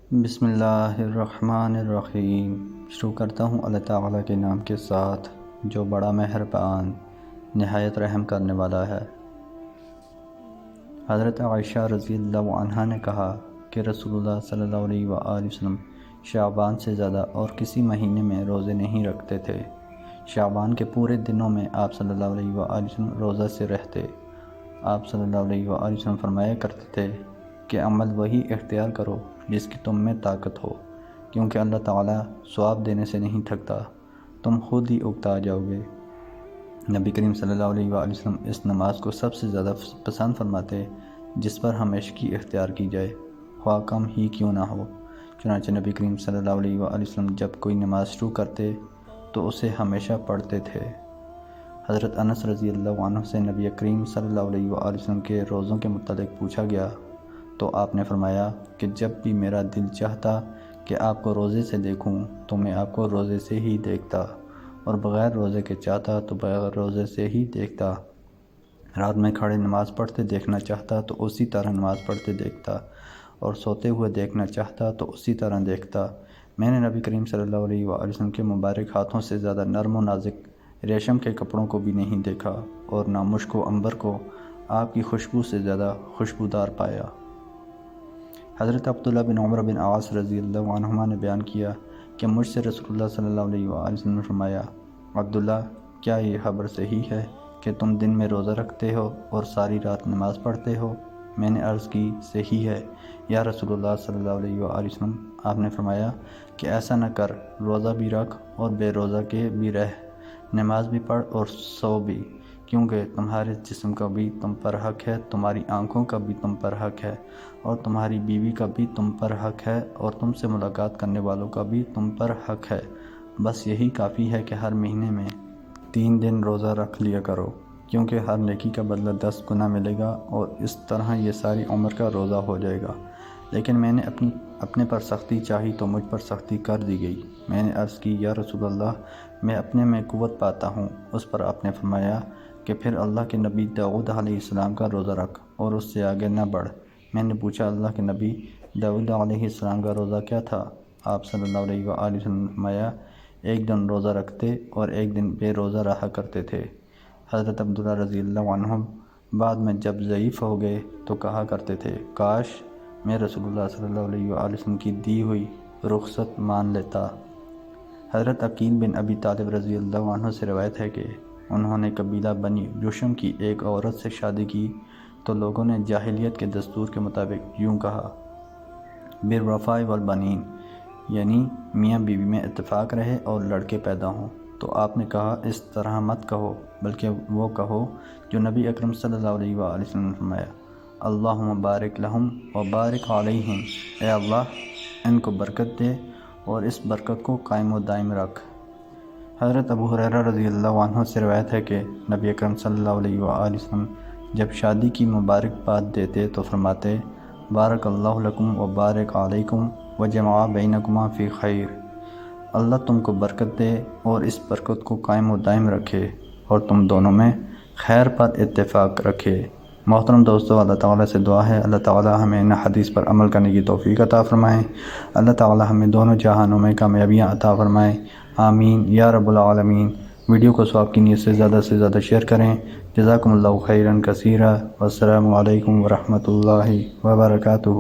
بسم اللہ الرحمن الرحیم۔ شروع کرتا ہوں اللہ تعالیٰ کے نام کے ساتھ جو بڑا مہربان نہایت رحم کرنے والا ہے۔ حضرت عائشہ رضی اللہ عنہا نے کہا کہ رسول اللہ صلی اللہ علیہ وآلہ وسلم شعبان سے زیادہ اور کسی مہینے میں روزے نہیں رکھتے تھے۔ شعبان کے پورے دنوں میں آپ صلی اللہ علیہ وآلہ وسلم روزہ سے رہتے۔ آپ صلی اللہ علیہ وآلہ وسلم فرمایا کرتے تھے کہ عمل وہی اختیار کرو جس کی تم میں طاقت ہو، کیونکہ اللہ تعالیٰ ثواب دینے سے نہیں تھکتا، تم خود ہی اکتا جاؤ گے۔ نبی کریم صلی اللہ علیہ وآلہ وسلم اس نماز کو سب سے زیادہ پسند فرماتے جس پر ہمیشگی اختیار کی جائے، خواہ کم ہی کیوں نہ ہو۔ چنانچہ نبی کریم صلی اللہ علیہ وآلہ وسلم جب کوئی نماز شروع کرتے تو اسے ہمیشہ پڑھتے تھے۔ حضرت انس رضی اللہ عنہ سے نبی کریم صلی اللہ علیہ وآلہ وسلم کے روزوں کے متعلق پوچھا گیا تو آپ نے فرمایا کہ جب بھی میرا دل چاہتا کہ آپ کو روزے سے دیکھوں تو میں آپ کو روزے سے ہی دیکھتا، اور بغیر روزے کے چاہتا تو بغیر روزے سے ہی دیکھتا۔ رات میں کھڑے نماز پڑھتے دیکھنا چاہتا تو اسی طرح نماز پڑھتے دیکھتا، اور سوتے ہوئے دیکھنا چاہتا تو اسی طرح دیکھتا۔ میں نے نبی کریم صلی اللہ علیہ وآلہ وسلم کے مبارک ہاتھوں سے زیادہ نرم و نازک ریشم کے کپڑوں کو بھی نہیں دیکھا، اور نہ مشک و عنبر کو آپ کی خوشبو سے زیادہ خوشبودار پایا۔ حضرت عبداللہ بن عمر بن عاص رضی اللہ عنہما نے بیان کیا کہ مجھ سے رسول اللہ صلی اللہ علیہ وآلہ وسلم نے فرمایا، عبداللہ کیا یہ خبر صحیح ہے کہ تم دن میں روزہ رکھتے ہو اور ساری رات نماز پڑھتے ہو؟ میں نے عرض کی صحیح ہے یا رسول اللہ صلی اللہ علیہ وآلہ وسلم۔ آپ نے فرمایا کہ ایسا نہ کر، روزہ بھی رکھ اور بے روزہ کے بھی رہ، نماز بھی پڑھ اور سو بھی، کیونکہ تمہارے جسم کا بھی تم پر حق ہے، تمہاری آنکھوں کا بھی تم پر حق ہے، اور تمہاری بیوی کا بھی تم پر حق ہے، اور تم سے ملاقات کرنے والوں کا بھی تم پر حق ہے۔ بس یہی کافی ہے کہ ہر مہینے میں 3 دن روزہ رکھ لیا کرو، کیونکہ ہر نیکی کا بدلہ 10 گنا ملے گا، اور اس طرح یہ ساری عمر کا روزہ ہو جائے گا۔ لیکن میں نے اپنے پر سختی چاہی تو مجھ پر سختی کر دی گئی۔ میں نے عرض کی یا رسول اللہ، میں اپنے میں قوت پاتا ہوں۔ اس پر آپ نے فرمایا کہ پھر اللہ کے نبی داؤد علیہ السلام کا روزہ رکھ اور اس سے آگے نہ بڑھ۔ میں نے پوچھا اللہ کے نبی داؤد علیہ السلام کا روزہ کیا تھا؟ آپ صلی اللہ علیہ وآلہ وسلم نے فرمایا، ایک دن روزہ رکھتے اور ایک دن بے روزہ رہا کرتے تھے۔ حضرت عبداللہ رضی اللہ عنہ بعد میں جب ضعیف ہو گئے تو کہا کرتے تھے، کاش میں رسول اللہ صلی اللہ علیہ وآلہ وسلم کی دی ہوئی رخصت مان لیتا۔ حضرت عقیل بن ابی طالب رضی اللہ عنہ سے روایت ہے کہ انہوں نے قبیلہ بنی جشم کی ایک عورت سے شادی کی تو لوگوں نے جاہلیت کے دستور کے مطابق یوں کہا، بالرفاء والبنین، یعنی میاں بیوی میں اتفاق رہے اور لڑکے پیدا ہوں۔ تو آپ نے کہا اس طرح مت کہو، بلکہ وہ کہو جو نبی اکرم صلی اللہ علیہ وآلہ وسلم نے فرمایا، اللہم بارک لہم و بارک علیہم، اے اللہ ان کو برکت دے اور اس برکت کو قائم و دائم رکھ۔ حضرت ابو ہریرہ رضی اللہ عنہ سے روایت ہے کہ نبی اکرم صلی اللہ علیہ وآلہ وسلم جب شادی کی مبارکباد دیتے تو فرماتے، بارک اللہ لکم و بارک علیکم و جمع بینکما فی خیر، اللہ تم کو برکت دے اور اس برکت کو قائم و دائم رکھے اور تم دونوں میں خیر پر اتفاق رکھے۔ محترم دوستو، اللہ تعالیٰ سے دعا ہے اللہ تعالیٰ ہمیں ان حدیث پر عمل کرنے کی توفیق عطا فرمائے، اللہ تعالیٰ ہمیں دونوں جہانوں میں کامیابیاں عطا فرمائے، آمین یا رب العالمین۔ ویڈیو کو ثواب کی نیت سے زیادہ شیئر کریں۔ جزاکم اللہ خیرا کثیرا، والسلام علیکم ورحمۃ اللہ وبرکاتہ۔